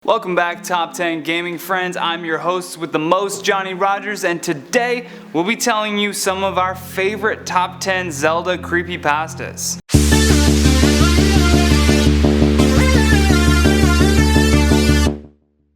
Welcome back, Top 10 Gaming friends. I'm your host with the most, Johnny Rogers, and today we'll be telling you some of our favorite top 10 Zelda creepypastas.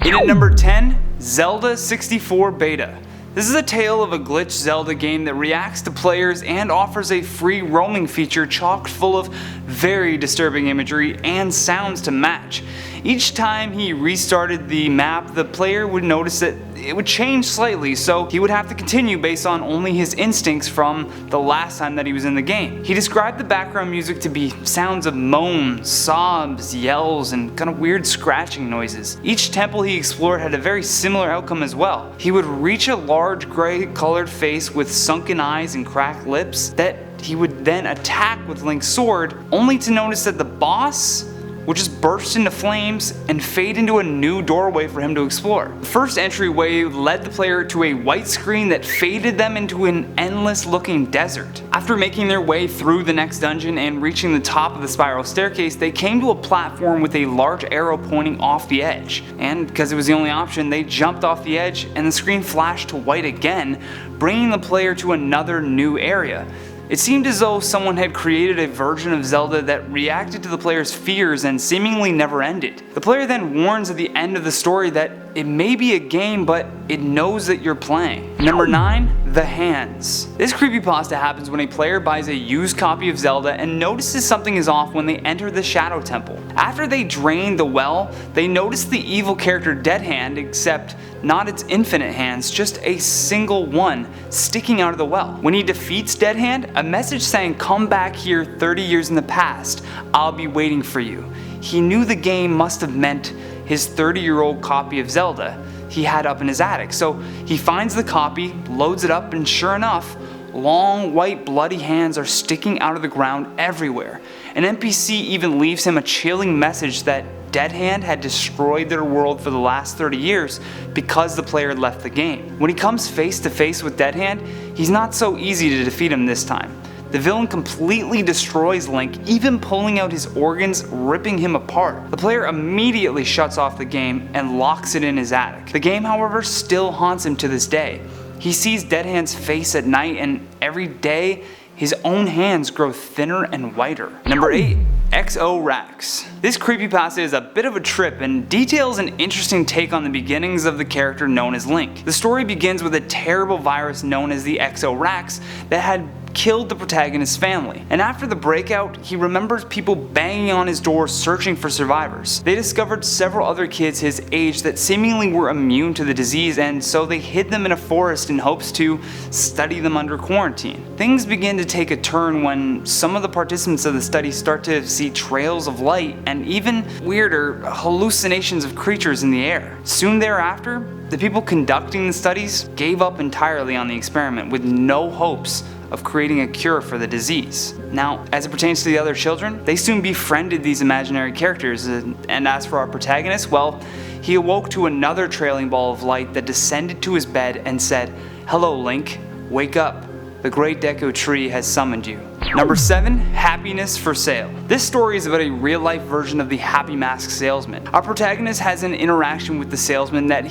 In at number 10, Zelda 64 Beta. This is a tale of a glitched Zelda game that reacts to players and offers a free roaming feature chock full of very disturbing imagery and sounds to match. Each time he restarted the map, the player would notice that it would change slightly, so he would have to continue based on only his instincts from the last time that he was in the game. He described the background music to be sounds of moans, sobs, yells, and kind of weird scratching noises. Each temple he explored had a very similar outcome as well. He would reach a large gray colored face with sunken eyes and cracked lips that he would then attack with Link's sword, only to notice that the boss would just burst into flames and fade into a new doorway for him to explore. The first entryway led the player to a white screen that faded them into an endless looking desert. After making their way through the next dungeon and reaching the top of the spiral staircase, they came to a platform with a large arrow pointing off the edge. And because it was the only option, they jumped off the edge and the screen flashed to white again, bringing the player to another new area. It seemed as though someone had created a version of Zelda that reacted to the player's fears and seemingly never ended. The player then warns at the end of the story that it may be a game, but it knows that you're playing. Number 9, The Hands. This creepypasta happens when a player buys a used copy of Zelda and notices something is off when they enter the Shadow Temple. After they drain the well, they notice the evil character Dead Hand, except not its infinite hands, just a single one sticking out of the well. When he defeats Dead Hand, a message saying, "Come back here 30 years in the past, I'll be waiting for you." He knew the game must have meant his 30-year-old copy of Zelda he had up in his attic, so he finds the copy, loads it up, and sure enough, long white bloody hands are sticking out of the ground everywhere. An NPC even leaves him a chilling message that Dead Hand had destroyed their world for the last 30 years because the player had left the game. When he comes face to face with Dead Hand, he's not so easy to defeat him this time. The villain completely destroys Link, even pulling out his organs, ripping him apart. The player immediately shuts off the game and locks it in his attic. The game, however, still haunts him to this day. He sees Dead Hand's face at night, and every day, his own hands grow thinner and whiter. Number 8. EXO Racks. This creepypasta is a bit of a trip and details an interesting take on the beginnings of the character known as Link. The story begins with a terrible virus known as the EXO Racks that had killed the protagonist's family, and after the breakout, he remembers people banging on his door searching for survivors. They discovered several other kids his age that seemingly were immune to the disease, and so they hid them in a forest in hopes to study them under quarantine. Things begin to take a turn when some of the participants of the study start to see trails of light and even weirder hallucinations of creatures in the air. Soon thereafter, the people conducting the studies gave up entirely on the experiment with no hopes of creating a cure for the disease. Now, as it pertains to the other children, they soon befriended these imaginary characters, and as for our protagonist, well, he awoke to another trailing ball of light that descended to his bed and said, "Hello, Link, wake up. The great Deku Tree has summoned you." Number 7, Happiness for Sale. This story is about a real-life version of the Happy Mask salesman. Our protagonist has an interaction with the salesman that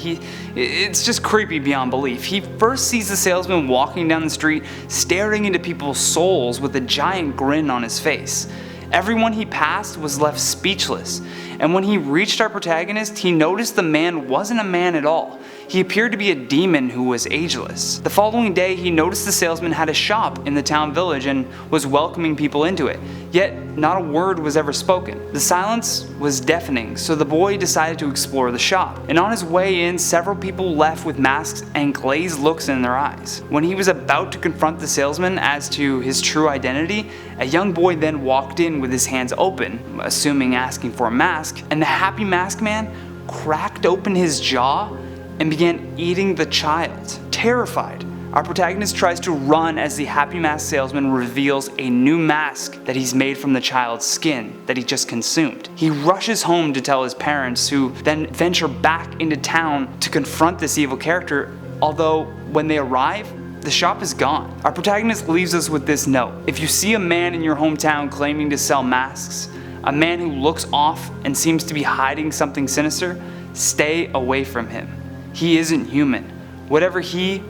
it's just creepy beyond belief. He first sees the salesman walking down the street, staring into people's souls with a giant grin on his face. Everyone he passed was left speechless, and when he reached our protagonist, he noticed the man wasn't a man at all. He appeared to be a demon who was ageless. The following day, he noticed the salesman had a shop in the town village and was welcoming people into it, yet not a word was ever spoken. The silence was deafening, so the boy decided to explore the shop, and on his way in, several people left with masks and glazed looks in their eyes. When he was about to confront the salesman as to his true identity, a young boy then walked in with his hands open, assuming asking for a mask, and the Happy Mask man cracked open his jaw and began eating the child. Terrified, our protagonist tries to run as the Happy Mask salesman reveals a new mask that he's made from the child's skin that he just consumed. He rushes home to tell his parents, who then venture back into town to confront this evil character, although when they arrive, the shop is gone. Our protagonist leaves us with this note: if you see a man in your hometown claiming to sell masks, a man who looks off and seems to be hiding something sinister, Stay away from him. He isn't human. Whatever it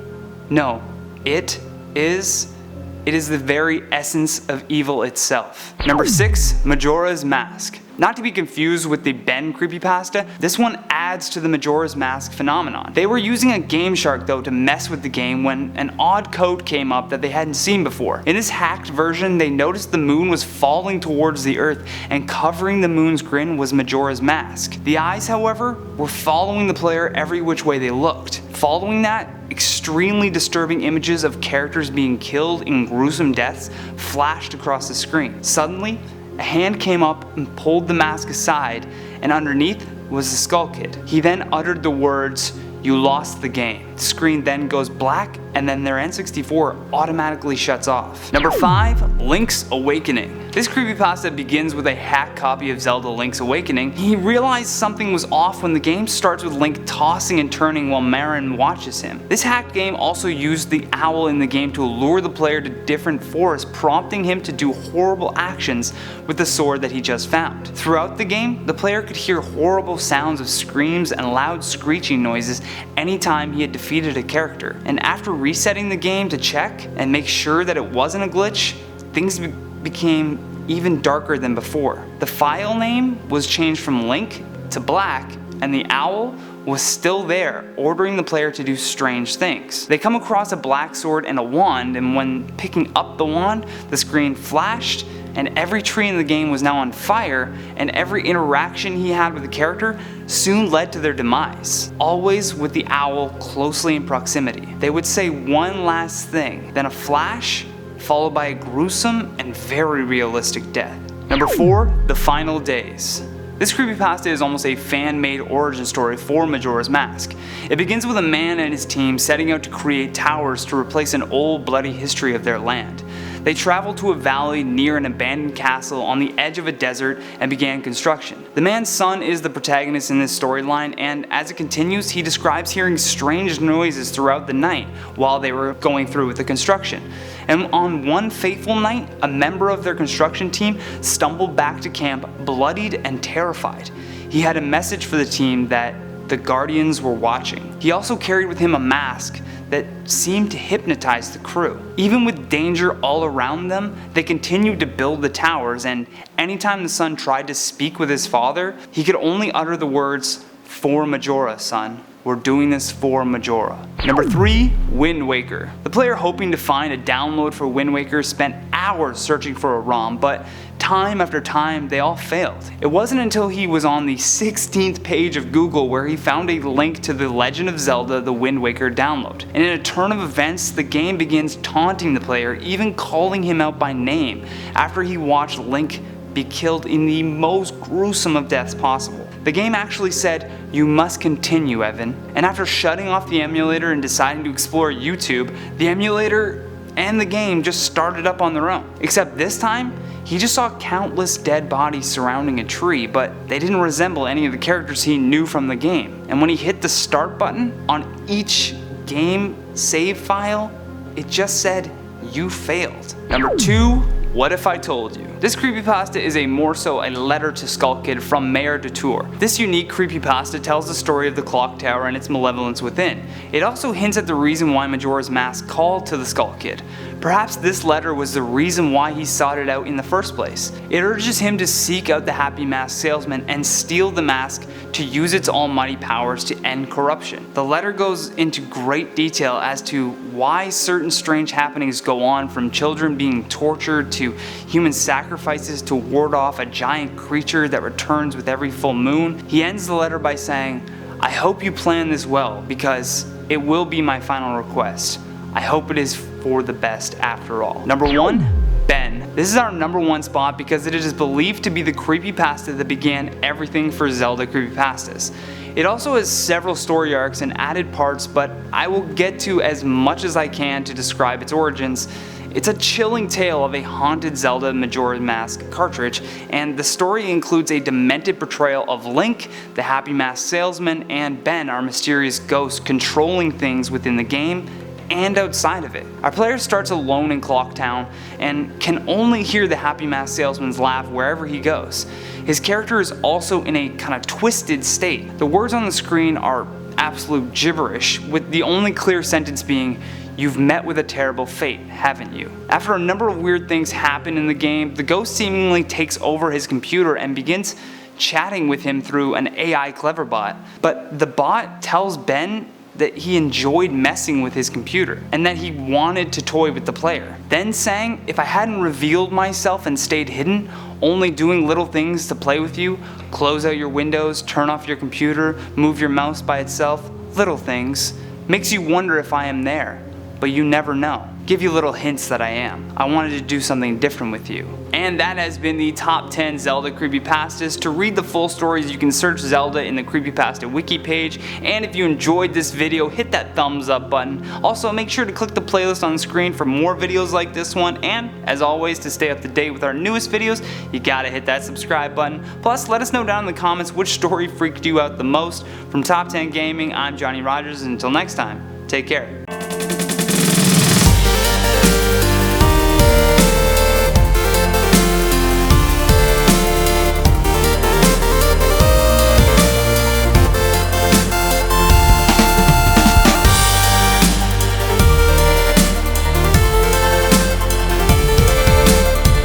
is the very essence of evil itself. Number 6, Majora's Mask. Not to be confused with the Ben creepypasta, this one adds to the Majora's Mask phenomenon. They were using a Game Shark though to mess with the game when an odd code came up that they hadn't seen before. In this hacked version, they noticed the moon was falling towards the earth, and covering the moon's grin was Majora's Mask. The eyes, however, were following the player every which way they looked. Following that, extremely disturbing images of characters being killed in gruesome deaths flashed across the screen. Suddenly, a hand came up and pulled the mask aside, and underneath was the Skull Kid. He then uttered the words, "You lost the game." The screen then goes black, and then their N64 automatically shuts off. Number 5, Link's Awakening. This creepypasta begins with a hacked copy of Zelda Link's Awakening. He realized something was off when the game starts with Link tossing and turning while Marin watches him. This hacked game also used the owl in the game to lure the player to different forests, prompting him to do horrible actions with the sword that he just found. Throughout the game, the player could hear horrible sounds of screams and loud screeching noises anytime he had defeated a character. And after resetting the game to check and make sure that it wasn't a glitch, things became even darker than before. The file name was changed from Link to Black, and the owl was still there, ordering the player to do strange things. They come across a black sword and a wand, and when picking up the wand, the screen flashed, and every tree in the game was now on fire, and every interaction he had with the character soon led to their demise, always with the owl closely in proximity. They would say one last thing, then a flash, followed by a gruesome and very realistic death. Number 4, The Final Days. This creepypasta is almost a fan-made origin story for Majora's Mask. It begins with a man and his team setting out to create towers to replace an old bloody history of their land. They traveled to a valley near an abandoned castle on the edge of a desert and began construction. The man's son is the protagonist in this storyline, and as it continues, he describes hearing strange noises throughout the night while they were going through with the construction. And on one fateful night, a member of their construction team stumbled back to camp bloodied and terrified. He had a message for the team that the Guardians were watching. He also carried with him a mask that seemed to hypnotize the crew. Even with danger all around them, they continued to build the towers, and anytime the son tried to speak with his father, he could only utter the words, "For Majora, son. We're doing this for Majora." Number 3, Wind Waker. The player hoping to find a download for Wind Waker spent hours searching for a ROM, but time after time they all failed. It wasn't until he was on the 16th page of Google where he found a link to the Legend of Zelda The Wind Waker download. And in a turn of events, the game begins taunting the player, even calling him out by name, after he watched Link be killed in the most gruesome of deaths possible. The game actually said, "You must continue, Evan." And after shutting off the emulator and deciding to explore YouTube, the emulator and the game just started up on their own. Except this time, he just saw countless dead bodies surrounding a tree, but they didn't resemble any of the characters he knew from the game. And when he hit the start button on each game save file, it just said, "You failed." Number 2, What If I Told You? This creepypasta is more so a letter to Skull Kid from Mayor Detour. This unique creepypasta tells the story of the clock tower and its malevolence within. It also hints at the reason why Majora's Mask called to the Skull Kid. Perhaps this letter was the reason why he sought it out in the first place. It urges him to seek out the Happy Mask salesman and steal the mask to use its almighty powers to end corruption. The letter goes into great detail as to why certain strange happenings go on, from children being tortured to human sacrifices to ward off a giant creature that returns with every full moon. He ends the letter by saying, "I hope you plan this well, because it will be my final request. I hope it is for the best after all." Number 1, Ben. This is our number 1 spot because it is believed to be the creepypasta that began everything for Zelda creepypastas. It also has several story arcs and added parts, but I will get to as much as I can to describe its origins. It's a chilling tale of a haunted Zelda Majora's Mask cartridge, and the story includes a demented portrayal of Link, the Happy Mask salesman, and Ben, our mysterious ghost, controlling things within the game and outside of it. Our player starts alone in Clock Town and can only hear the Happy Mask salesman's laugh wherever he goes. His character is also in a kind of twisted state. The words on the screen are absolute gibberish, with the only clear sentence being, "You've met with a terrible fate, haven't you?" After a number of weird things happen in the game, the ghost seemingly takes over his computer and begins chatting with him through an AI clever bot. But the bot tells Ben that he enjoyed messing with his computer and that he wanted to toy with the player. Then saying, "If I hadn't revealed myself and stayed hidden, only doing little things to play with you, close out your windows, turn off your computer, move your mouse by itself, little things, makes you wonder if I am there, but you never know. Give you little hints that I am. I wanted to do something different with you." And that has been the top 10 Zelda creepypastas. To read the full stories, you can search Zelda in the creepypasta wiki page. And if you enjoyed this video, hit that thumbs up button. Also, make sure to click the playlist on the screen for more videos like this one. And as always, to stay up to date with our newest videos, you gotta hit that subscribe button. Plus, let us know down in the comments which story freaked you out the most. From Top 10 Gaming, I'm Johnny Rogers, and until next time, take care.